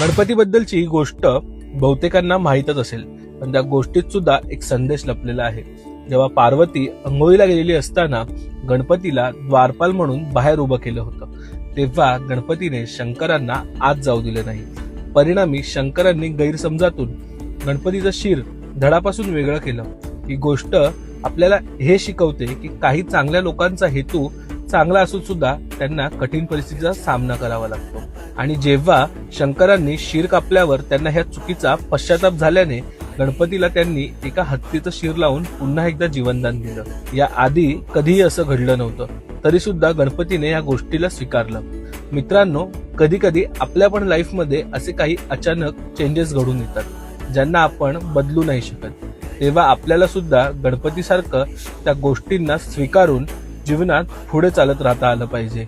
गणपतीबद्दलची ही गोष्ट बहुतेकांना माहीतच असेल, पण त्या गोष्टीत सुद्धा एक संदेश लपलेला आहे. जेव्हा पार्वती अंघोळीला गेलेली असताना गणपतीला द्वारपाल म्हणून बाहेर उभं केलं होतं, तेव्हा गणपतीने शंकरांना आत जाऊ दिले नाही. परिणामी शंकरांनी गैरसमजातून गणपतीचं शिर धडापासून वेगळं केलं. ही गोष्ट आपल्याला हे शिकवते की काही चांगल्या लोकांचा हेतू चांगला असून सुद्धा त्यांना कठीण परिस्थितीचा सामना करावा लागतो. आणि जेव्हा शंकरांनी शिर कापल्यावर त्यांना ह्या चुकीचा पश्चाताप झाल्याने गणपतीला त्यांनी एका हत्तीचं शिर लावून पुन्हा एकदा जीवनदान दिलं. या आधी कधीही असं घडलं नव्हतं, तरी सुद्धा गणपतीने या गोष्टीला स्वीकारलं. मित्रांनो, कधी कधी आपल्या पण लाईफमध्ये असे काही अचानक चेंजेस घडून येतात ज्यांना आपण बदलू नाही शकत. तेव्हा आपल्याला सुद्धा गणपतीसारखं त्या गोष्टींना स्वीकारून जीवनात पुढे चालत राहता आलं पाहिजे.